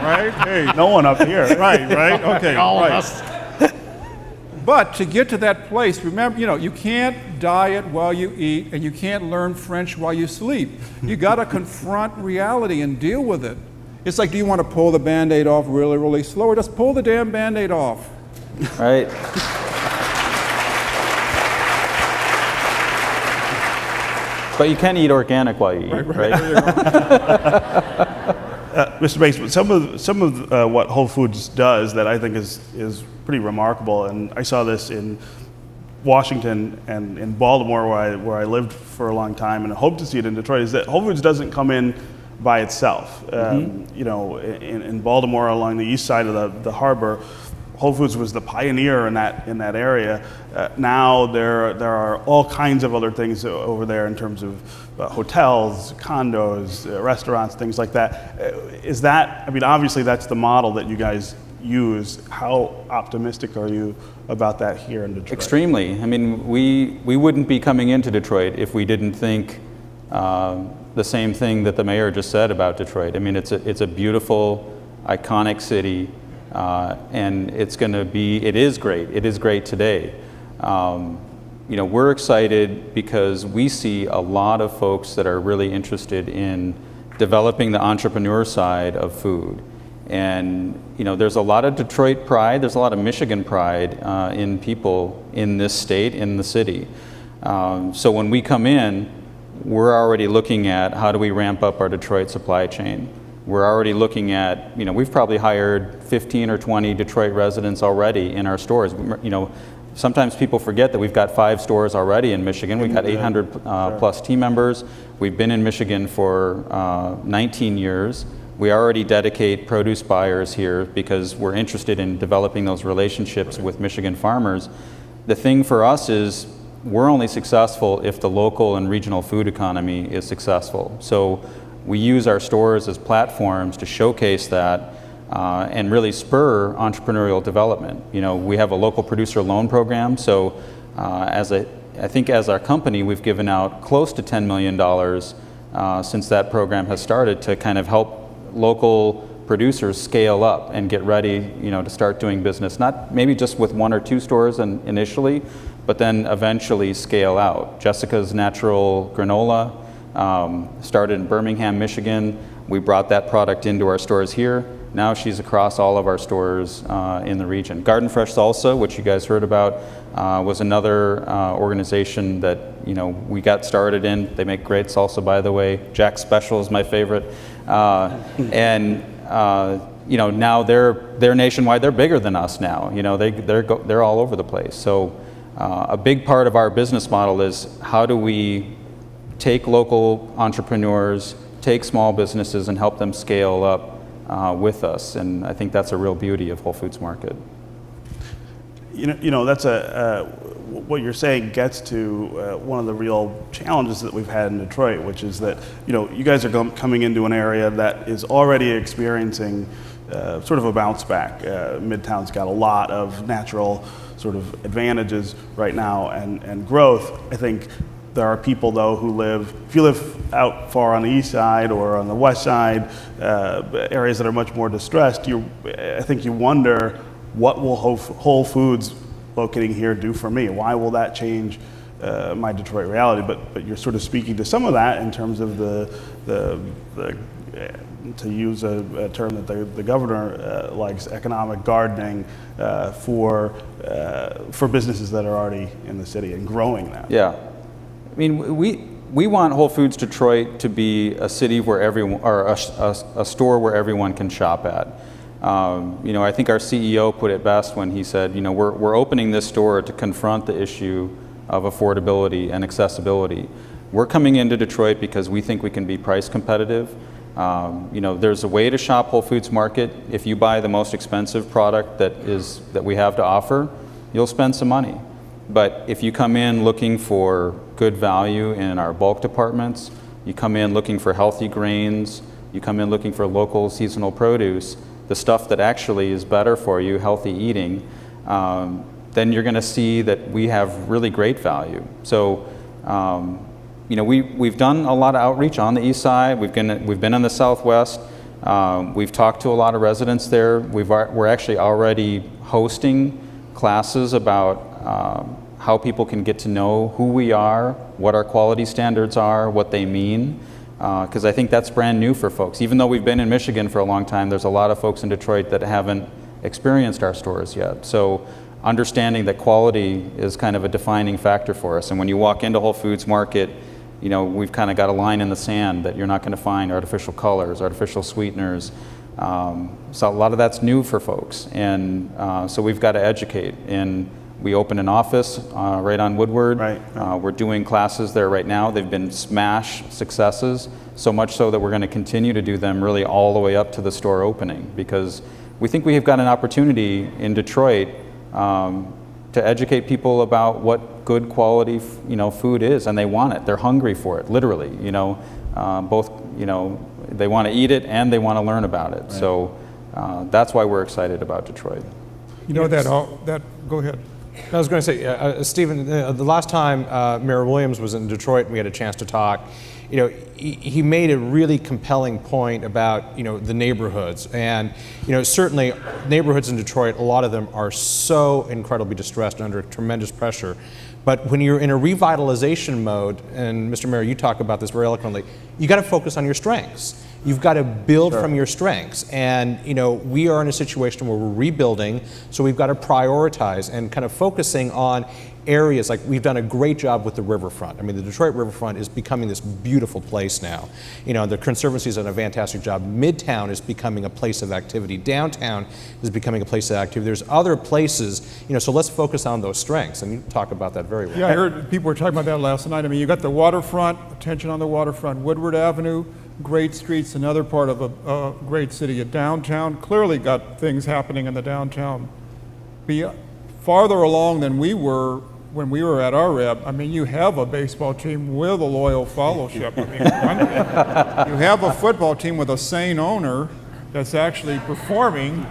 right? Hey. No one up here. Right, okay. All of us. But to get to that place, remember, you can't diet while you eat, and you can't learn French while you sleep. You got to confront reality and deal with it. It's like, do you want to pull the Band-Aid off really, really slow, or just pull the damn Band-Aid off? Right. But you can eat organic while you eat, right? Mr. Banks, some of what Whole Foods does that I think is pretty remarkable, and I saw this in Washington and in Baltimore, where I lived for a long time, and I hope to see it in Detroit, is that Whole Foods doesn't come in by itself. In Baltimore, along the east side of the harbor, Whole Foods was the pioneer in that area. Now there are all kinds of other things over there in terms of hotels, condos, restaurants, things like that. Is that, I mean, obviously that's the model that you guys use. How optimistic are you about that here in Detroit? Extremely. I mean, we wouldn't be coming into Detroit if we didn't think the same thing that the mayor just said about Detroit. I mean, it's a beautiful, iconic city. And it is great. It is great today. We're excited because we see a lot of folks that are really interested in developing the entrepreneur side of food. And, there's a lot of Detroit pride, there's a lot of Michigan pride in people in this state, in the city. So when we come in, we're already looking at how do we ramp up our Detroit supply chain. We're already looking at, we've probably hired 15 or 20 Detroit residents already in our stores. Sometimes people forget that we've got 5 stores already in Michigan. We've got 800 plus team members. We've been in Michigan for 19 years. We already dedicate produce buyers here because we're interested in developing those relationships with Michigan farmers. The thing for us is we're only successful if the local and regional food economy is successful. So we use our stores as platforms to showcase that and really spur entrepreneurial development. We have a local producer loan program, so I think as our company, we've given out close to $10 million since that program has started to kind of help local producers scale up and get ready, to start doing business, not maybe just with 1 or 2 stores initially, but then eventually scale out. Jessica's Natural Granola started in Birmingham, Michigan. We brought that product into our stores here. Now she's across all of our stores in the region. Garden Fresh Salsa, which you guys heard about, was another organization that we got started in. They make great salsa, by the way. Jack's Special is my favorite. Now they're nationwide. They're bigger than us now. They're all over the place. So a big part of our business model is how do we take local entrepreneurs, take small businesses, and help them scale up with us. And I think that's a real beauty of Whole Foods Market. That's what you're saying gets to one of the real challenges that we've had in Detroit, which is that you guys are coming into an area that is already experiencing sort of a bounce back. Midtown's got a lot of natural sort of advantages right now and growth. I think there are people, though, who if you live out far on the east side or on the west side, areas that are much more distressed, I think you wonder, what will Whole Foods locating here do for me? Why will that change my Detroit reality? But you're sort of speaking to some of that in terms of the to use a term that the governor likes, economic gardening for businesses that are already in the city and growing that. Yeah. I mean, we want Whole Foods Detroit to be a city where everyone, or a store where everyone can shop at. I think our CEO put it best when he said, we're opening this store to confront the issue of affordability and accessibility. We're coming into Detroit because we think we can be price competitive. There's a way to shop Whole Foods Market. If you buy the most expensive product that we have to offer, you'll spend some money. But if you come in looking for good value in our bulk departments, you come in looking for healthy grains, you come in looking for local seasonal produce, the stuff that actually is better for you, healthy eating, then you're going to see that we have really great value. So, you know, we've done a lot of outreach on the east side. We've been in the southwest. We've talked to a lot of residents there. We're actually already hosting classes about how people can get to know who we are, what our quality standards are, what they mean, because I think that's brand new for folks. Even though we've been in Michigan for a long time, there's a lot of folks in Detroit that haven't experienced our stores yet. So understanding that quality is kind of a defining factor for us. And when you walk into Whole Foods Market, you know, we've kind of got a line in the sand that you're not going to find artificial colors, artificial sweeteners. So a lot of that's new for folks. And so we've got to educate. And we opened an office right on Woodward. Right. We're doing classes there right now. They've been smash successes, so much so that we're going to continue to do them really all the way up to the store opening, because we think we have got an opportunity in Detroit to educate people about what good quality, you know, food is, and they want it. They're hungry for it, literally. You know, both, you know, they want to eat it and they want to learn about it. Right. So that's why we're excited about Detroit. You know that go ahead. I was going to say, Stephen, the last time Mayor Williams was in Detroit and we had a chance to talk, you know, he made a really compelling point about, you know, the neighborhoods. And, you know, certainly neighborhoods in Detroit, a lot of them are so incredibly distressed and under tremendous pressure. But when you're in a revitalization mode, and Mr. Mayor, you talk about this very eloquently, you got to focus on your strengths. You've got to build from your strengths. And, you know, we are in a situation where we're rebuilding, so we've got to prioritize and kind of focusing on areas. Like, we've done a great job with the riverfront. I mean, the Detroit riverfront is becoming this beautiful place now. You know, the Conservancy's done a fantastic job. Midtown is becoming a place of activity. Downtown is becoming a place of activity. There's other places, you know, so let's focus on those strengths. And you talk about that very well. Yeah, I heard people were talking about that last night. I mean, you got the waterfront, attention on the waterfront, Woodward Avenue, great streets, another part of a great city. At downtown, clearly got things happening in the downtown. Be farther along than we were when we were at our rep. I mean, you have a baseball team with a loyal fellowship. I mean, you have a football team with a sane owner that's actually performing.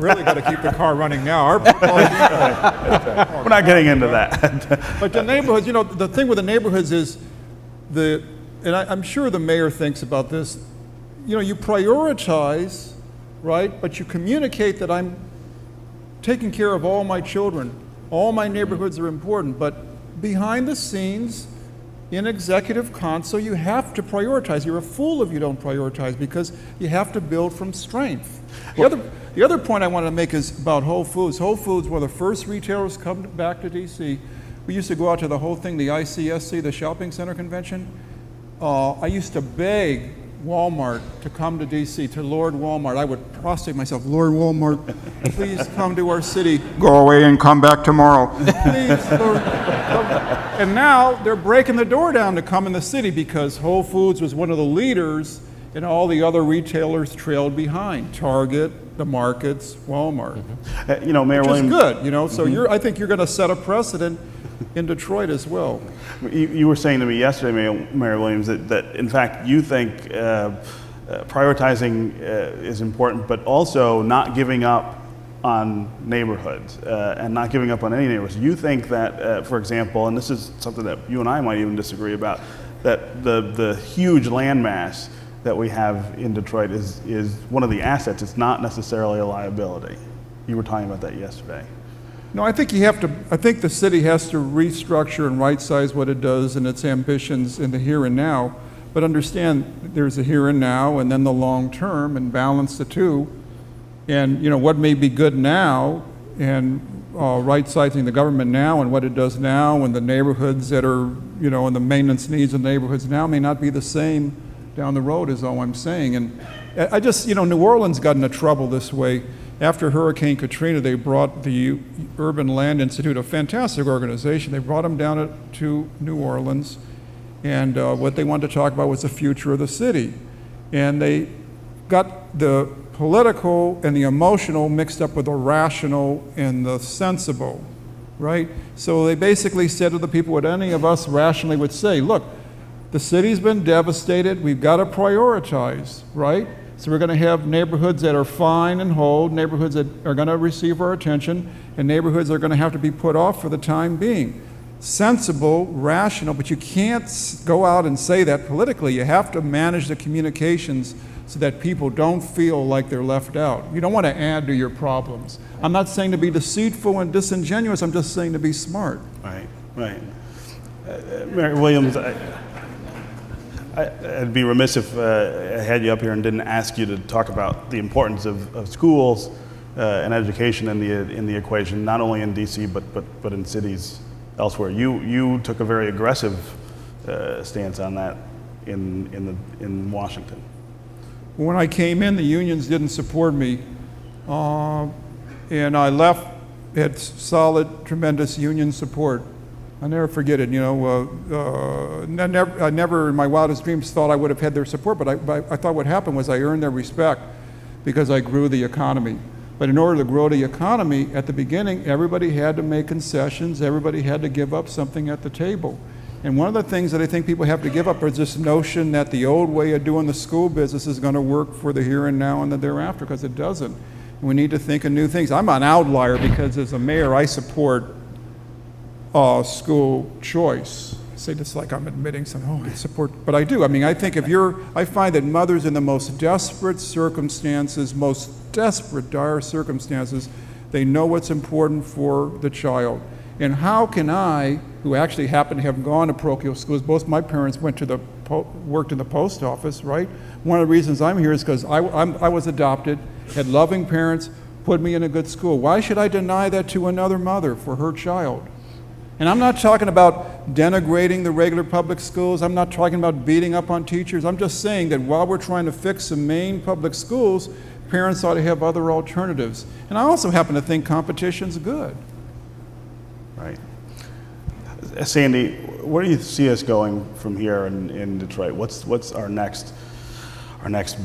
Really got to keep the car running now. Our football team, We're not getting into that. but the neighborhoods, you know, the thing with the neighborhoods is and I'm sure the mayor thinks about this, you know, you prioritize, right? But you communicate that I'm taking care of all my children. All my neighborhoods are important, but behind the scenes, in executive council, you have to prioritize. You're a fool if you don't prioritize, because you have to build from strength. The other point I wanted to make is about Whole Foods. Whole Foods were the first retailers come back to DC. We used to go out to the whole thing, the ICSC, the shopping center convention. I used to beg Walmart to come to DC, to Lord Walmart. I would prostrate myself, Lord Walmart, please come to our city. Go away and come back tomorrow. Please, Lord. And now they're breaking the door down to come in the city, because Whole Foods was one of the leaders and all the other retailers trailed behind. Target, the markets, Walmart. You know, Mayor Which Williams. is good, you know, so I think you're going to set a precedent in Detroit as well. You were saying to me yesterday, Mayor Williams, that in fact you think prioritizing is important, but also not giving up on neighborhoods and not giving up on any neighborhoods. You think that, for example, and this is something that you and I might even disagree about, that the huge landmass that we have in Detroit is one of the assets. It's not necessarily a liability. You were talking about that yesterday. No, I think I think the city has to restructure and right-size what it does and its ambitions in the here and now, but understand there's a here and now and then the long term, and balance the two. And, you know, what may be good now, and right-sizing the government now and what it does now, and the neighborhoods that are, you know, and the maintenance needs of neighborhoods now may not be the same down the road, is all I'm saying. And I just, you know, New Orleans got into trouble this way. After Hurricane Katrina, they brought the Urban Land Institute, a fantastic organization. They brought them down to New Orleans, and what they wanted to talk about was the future of the city. And they got the political and the emotional mixed up with the rational and the sensible, right? So they basically said to the people what any of us rationally would say, look, The city's been devastated. We've got to prioritize, right? So we're going to have neighborhoods that are fine and whole, neighborhoods that are going to receive our attention, and neighborhoods that are going to have to be put off for the time being. Sensible, rational, but you can't go out and say that politically. You have to manage the communications so that people don't feel like they're left out. You don't want to add to your problems. I'm not saying to be deceitful and disingenuous, I'm just saying to be smart. Right, right. Mary Williams, I'd be remiss if I had you up here and didn't ask you to talk about the importance of schools and education in the equation, not only in DC but in cities elsewhere. You took a very aggressive stance on that in Washington. When I came in, the unions didn't support me, and I left, had solid, tremendous union support. I'll never forget it, I never in my wildest dreams thought I would have had their support, but I thought what happened was I earned their respect because I grew the economy. But in order to grow the economy, at the beginning, everybody had to make concessions, everybody had to give up something at the table. And one of the things that I think people have to give up is this notion that the old way of doing the school business is going to work for the here and now and the thereafter, because it doesn't. And we need to think of new things. I'm an outlier because as a mayor, I support school choice. I say this like I'm admitting something, I support, but I do. I mean, I think I find that mothers in the most desperate circumstances, dire circumstances, they know what's important for the child. And how can I, who actually happen to have gone to parochial schools, both my parents went to worked in the post office, right? One of the reasons I'm here is because I was adopted, had loving parents, put me in a good school. Why should I deny that to another mother for her child? And I'm not talking about denigrating the regular public schools. I'm not talking about beating up on teachers. I'm just saying that while we're trying to fix the main public schools, parents ought to have other alternatives. And I also happen to think competition's good. Right. Sandy, where do you see us going from here in Detroit? What's our next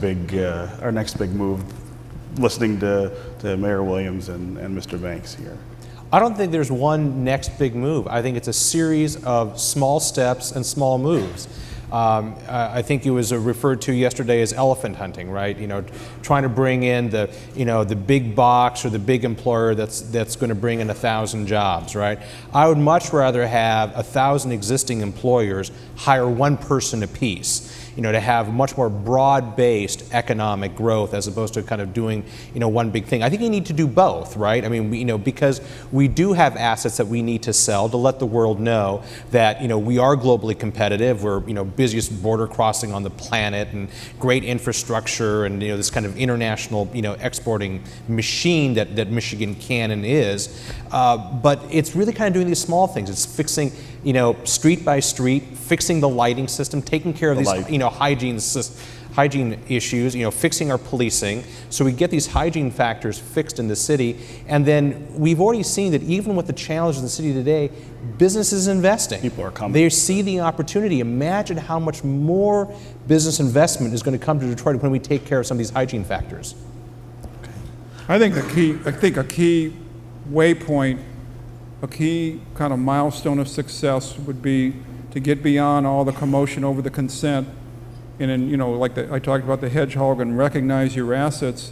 big move? Listening to Mayor Williams and Mr. Banks here. I don't think there's one next big move. I think it's a series of small steps and small moves. I think it was referred to yesterday as elephant hunting, right? Trying to bring in the big box or the big employer that's going to bring in 1,000 jobs, right? I would much rather have 1,000 existing employers hire one person apiece. To have much more broad-based economic growth as opposed to kind of doing, one big thing. I think you need to do both, right? I mean, because we do have assets that we need to sell to let the world know that, we are globally competitive. We're, busiest border crossing on the planet and great infrastructure and, this kind of international, exporting machine that Michigan can and is. But it's really kind of doing these small things. It's fixing, street by street, fixing the lighting system, taking care of these, hygiene issues, fixing our policing, so we get these hygiene factors fixed in the city. And then we've already seen that even with the challenges in the city today, business is investing. People are coming. They see the opportunity. Imagine how much more business investment is going to come to Detroit when we take care of some of these hygiene factors. I think a key waypoint, a key kind of milestone of success would be to get beyond all the commotion over the consent, and then, I talked about the hedgehog, and recognize your assets.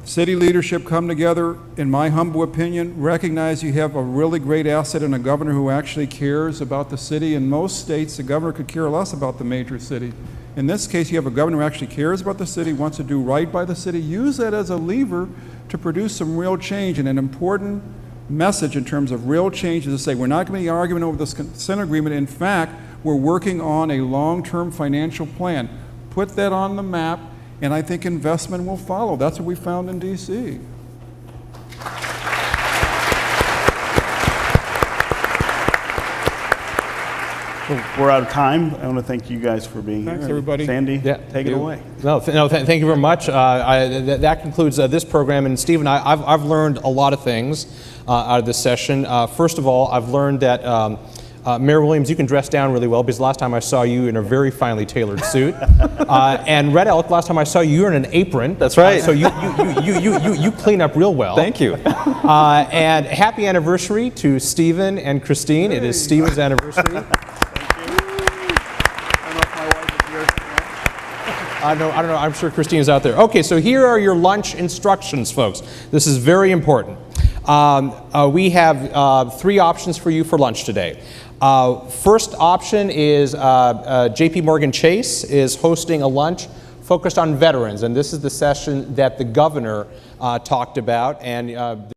City leadership come together, in my humble opinion, recognize you have a really great asset in a governor who actually cares about the city. In most states, the governor could care less about the major city. In this case, you have a governor who actually cares about the city, wants to do right by the city. Use that as a lever to produce some real change. And an important message in terms of real change is to say, we're not going to be arguing over this consent agreement. In fact, we're working on a long-term financial plan. Put that on the map, and I think investment will follow. That's what we found in DC. We're out of time. I want to thank you guys for being here. Thanks, everybody. Sandy, Yeah, take it away. Thank you very much. That concludes this program. And Steve and I've learned a lot of things out of this session. First of all, I've learned that Mayor Williams, you can dress down really well, because last time I saw you in a very finely tailored suit. And Red Elk, last time I saw you, you're in an apron. That's right. So you clean up real well. Thank you. And happy anniversary to Stephen and Christine. It is Stephen's anniversary. I don't know. I'm sure Christine's out there. Okay, so here are your lunch instructions, folks. This is very important. We have 3 options for you for lunch today. First option is JP Morgan Chase is hosting a lunch focused on veterans, and this is the session that the governor talked about, and